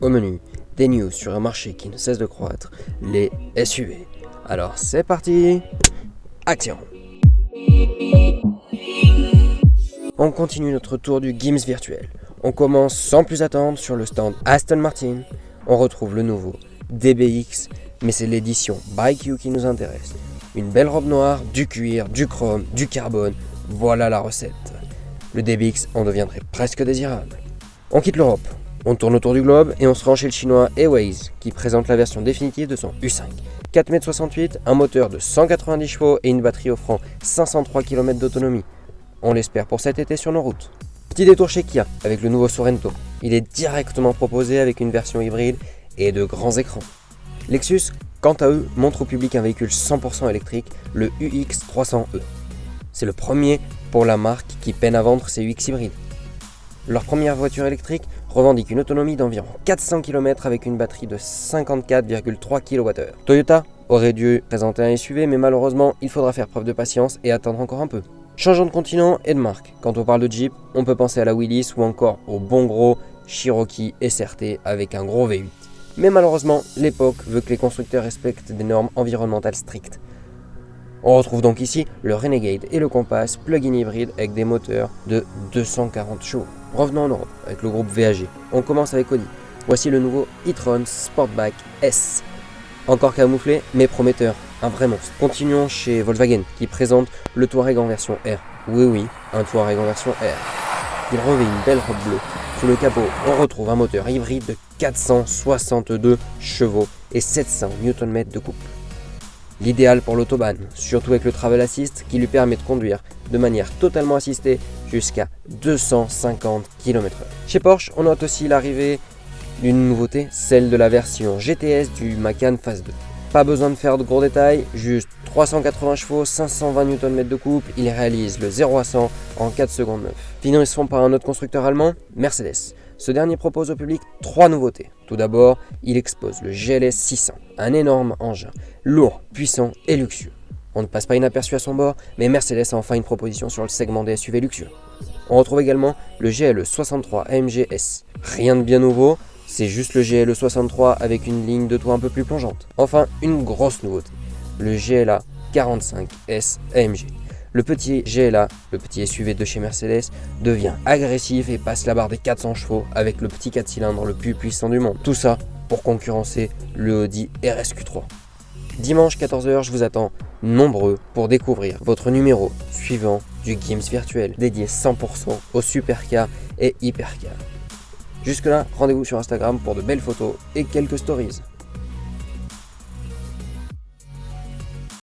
Au menu, des news sur un marché qui ne cesse de croître, les SUV. Alors c'est parti, action! On continue notre tour du Gims virtuel. On commence sans plus attendre sur le stand Aston Martin. On retrouve le nouveau DBX, mais c'est l'édition BYQ qui nous intéresse. Une belle robe noire, du cuir, du chrome, du carbone, voilà la recette. Le DBX en deviendrait presque désirable. On quitte l'Europe. On tourne autour du globe et on se rend chez le chinois Airways qui présente la version définitive de son U5. 4,68 m, un moteur de 190 chevaux et une batterie offrant 503 km d'autonomie. On l'espère pour cet été sur nos routes. Petit détour chez Kia avec le nouveau Sorento. Il est directement proposé avec une version hybride et de grands écrans. Lexus, quant à eux, montre au public un véhicule 100% électrique, le UX300e. C'est le premier pour la marque qui peine à vendre ses UX hybrides. Leur première voiture électrique revendique une autonomie d'environ 400 km avec une batterie de 54,3 kWh. Toyota aurait dû présenter un SUV, mais malheureusement, il faudra faire preuve de patience et attendre encore un peu. Changeons de continent et de marque. Quand on parle de Jeep, on peut penser à la Willys ou encore au bon gros Cherokee SRT avec un gros V8. Mais malheureusement, l'époque veut que les constructeurs respectent des normes environnementales strictes. On retrouve donc ici le Renegade et le Compass plug-in hybride avec des moteurs de 240 chevaux. Revenons en Europe avec le groupe VAG. On commence avec Audi. Voici le nouveau e-tron Sportback S. Encore camouflé, mais prometteur, un vrai monstre. Continuons chez Volkswagen qui présente le Touareg en version R. Oui, un Touareg en version R. Il revêt une belle robe bleue. Sous le capot, on retrouve un moteur hybride de 462 chevaux et 700 Nm de couple. L'idéal pour l'autobahn, surtout avec le Travel Assist qui lui permet de conduire de manière totalement assistée jusqu'à 250 km/h. Chez Porsche, on note aussi l'arrivée d'une nouveauté, celle de la version GTS du Macan Phase 2. Pas besoin de faire de gros détails, juste 380 chevaux, 520 Nm de couple, il réalise le 0 à 100 en 4 secondes 9. Finissons par un autre constructeur allemand, Mercedes. Ce dernier propose au public 3 nouveautés. Tout d'abord, il expose le GLS 600, un énorme engin, lourd, puissant et luxueux. On ne passe pas inaperçu à son bord, mais Mercedes a enfin une proposition sur le segment des SUV luxueux. On retrouve également le GLE 63 AMG S. Rien de bien nouveau, c'est juste le GLE 63 avec une ligne de toit un peu plus plongeante. Enfin, une grosse nouveauté, le GLA 45 S AMG. Le petit GLA, le petit SUV de chez Mercedes, devient agressif et passe la barre des 400 chevaux avec le petit 4 cylindres le plus puissant du monde. Tout ça pour concurrencer le Audi RSQ3. Dimanche 14h, je vous attends nombreux pour découvrir votre numéro suivant du Gims virtuel dédié 100% aux supercars et hypercars. Jusque là, rendez-vous sur Instagram pour de belles photos et quelques stories.